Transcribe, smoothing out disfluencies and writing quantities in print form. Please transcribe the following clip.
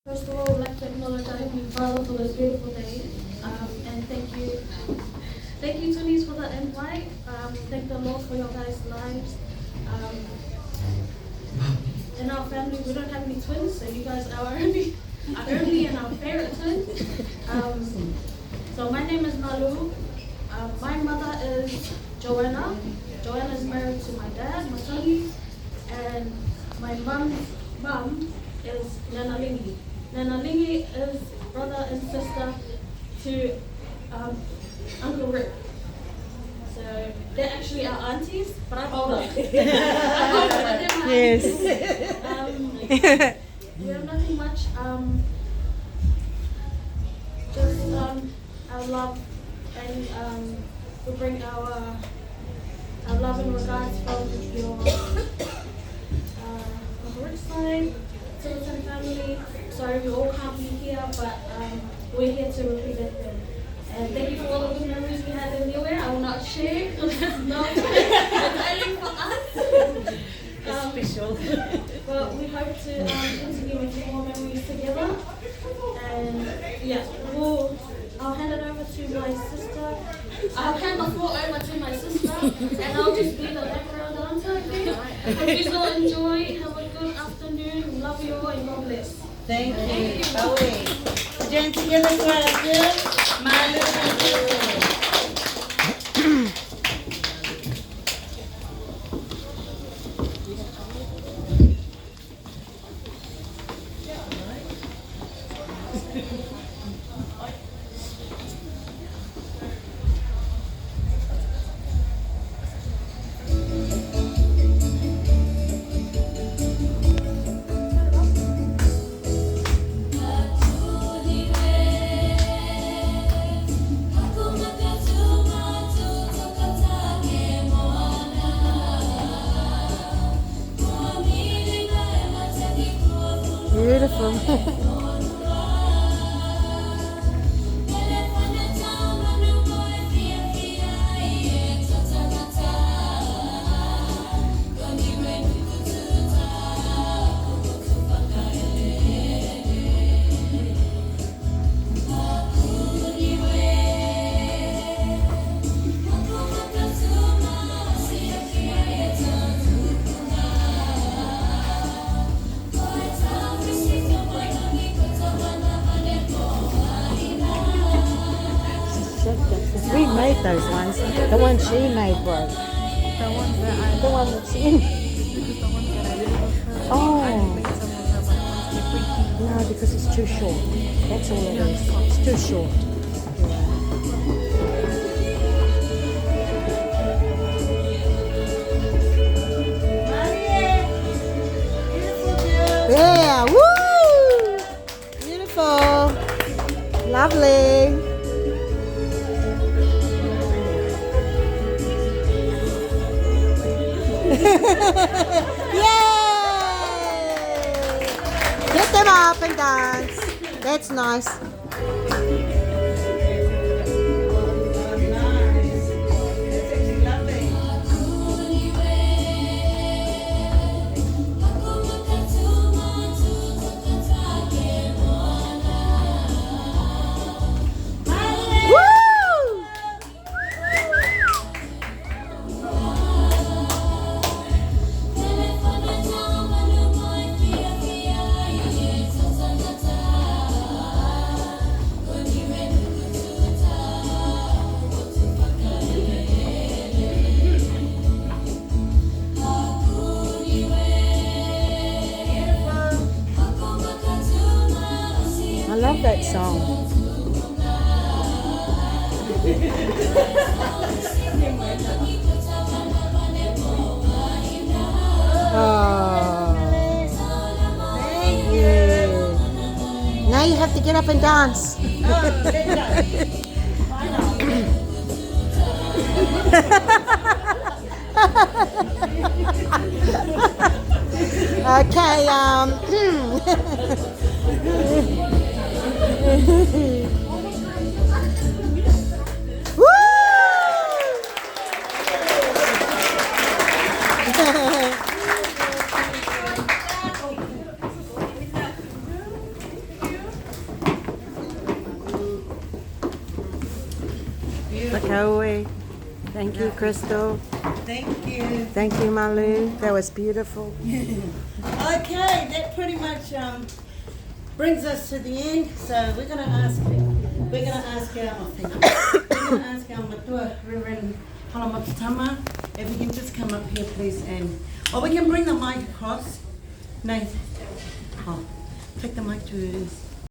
First of all, I'd like to acknowledge our Heavenly Father for this beautiful day. And thank you, Twins, for the invite. Thank the Lord for your guys' lives. In our family, we don't have any twins, so you guys are only and our favorite twins. So my name is Nalu. My mother is Joanna. Joanna is married to my dad, Matali, and my mom is Nana Lingi. Nana Lingi is brother and sister to Uncle Rick. So they're actually our aunties, but I'm older. Yes. We have nothing much. Just our love, and we bring our love and regards from your Uncle Rick's side, Siosiua family. Sorry, we all can't be here, but we're here to represent them. And thank you for all the good memories we had in Niue. I will not share because it's only for us. Special. But we hope to continue making more memories together. And yeah, I'll hand it over to my sister. I'll hand the floor over to my sister, and I'll just be the background dancer. Okay? Hope you all enjoy. Have a good afternoon. Love you all and God bless. Thank you. Bawi. Join together for a good Malu. Beautiful. We made those ones. The one she made broke. The one that she. Oh. No, because it's too short. That's all it is. It's too short. Yeah. Woo! Beautiful. Lovely. Yay! Get them up and dance. That's nice. I love that song. Oh. Yeah. Now you have to get up and dance. Okay, Joey. Thank you, Crystal. Thank you. Thank you, Malu. That was beautiful. Okay, that pretty much brings us to the end. So we're gonna ask our matua, Reverend Halamatutama, if you can just come up here, please, and we can bring the mic across. Nice. Oh, take the mic to